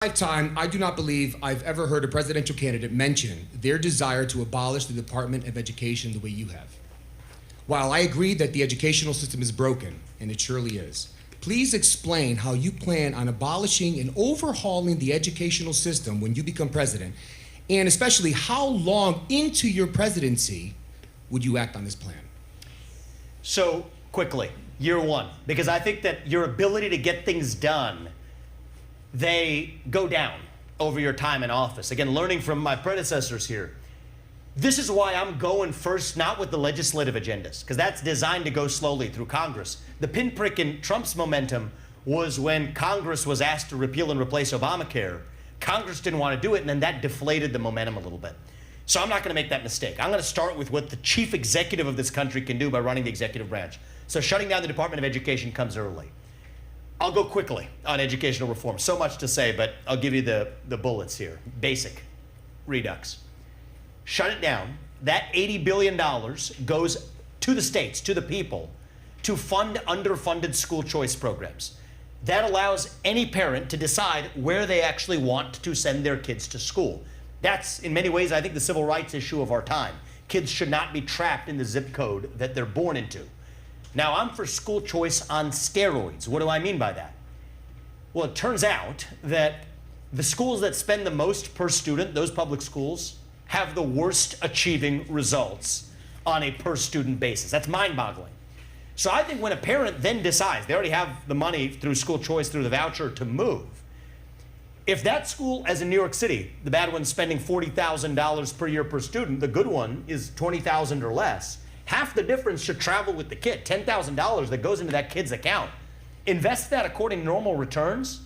Lifetime, I do not believe I've ever heard a presidential candidate mention their desire to abolish the Department of Education the way you have. While I agree that the educational system is broken, and it surely is, please explain how you plan on abolishing and overhauling the educational system when you become president, and especially how long into your presidency would you act on this plan? So, quickly, year one, because I think that your ability to get things done, they go down over your time in office. Again, learning from my predecessors here, this is why I'm going first, not with the legislative agendas, because that's designed to go slowly through Congress. The pinprick in Trump's momentum was when Congress was asked to repeal and replace Obamacare. Congress didn't want to do it, and then that deflated the momentum a little bit. So I'm not going to make that mistake. I'm going to start with what the chief executive of this country can do by running the executive branch. So shutting down the Department of Education comes early. I'll go quickly on educational reform. So much to say, but I'll give you the bullets here. Basic redux. Shut it down. That $80 billion goes to the states, to the people, to fund underfunded school choice programs. That allows any parent to decide where they actually want to send their kids to school. That's, in many ways, I think, the civil rights issue of our time. Kids should not be trapped in the zip code that they're born into. Now, I'm for school choice on steroids. What do I mean by that? Well, it turns out that the schools that spend the most per student, those public schools, have the worst achieving results on a per student basis. That's mind-boggling. So I think when a parent then decides, they already have the money through school choice, through the voucher to move, if that school, as in New York City, the bad one's spending $40,000 per year per student, the good one is $20,000 or less, half the difference should travel with the kid. $10,000 that goes into that kid's account. Invest that according to normal returns,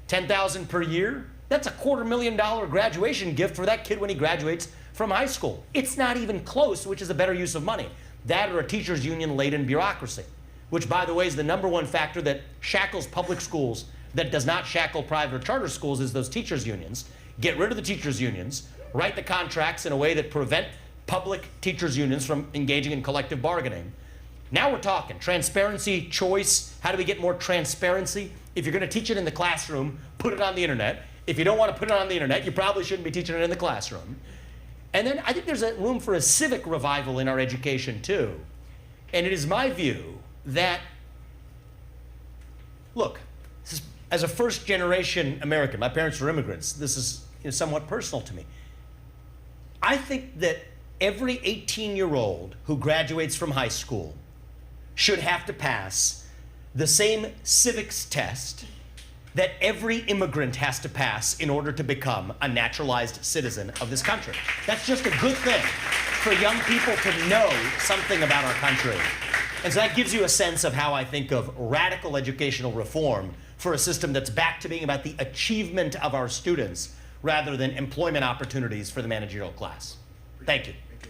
$10,000 per year. That's a $250,000 graduation gift for that kid when he graduates from high school. It's not even close, which is a better use of money. That or a teachers union laden bureaucracy, which, by the way, is the #1 factor that shackles public schools, that does not shackle private or charter schools, is those teachers unions. Get rid of the teachers unions, write the contracts in a way that prevent public teachers unions from engaging in collective bargaining. Now we're talking transparency, choice. How do we get more transparency? If you're going to teach it in the classroom, put it on the internet. If you don't want to put it on the internet, you probably shouldn't be teaching it in the classroom. And then I think there's a room for a civic revival in our education too. And it is my view that, look, as a first-generation American, my parents were immigrants. This is somewhat personal to me. I think that every 18-year-old who graduates from high school should have to pass the same civics test that every immigrant has to pass in order to become a naturalized citizen of this country. That's just a good thing for young people to know something about our country. And so that gives you a sense of how I think of radical educational reform for a system that's back to being about the achievement of our students rather than employment opportunities for the managerial class. Thank you.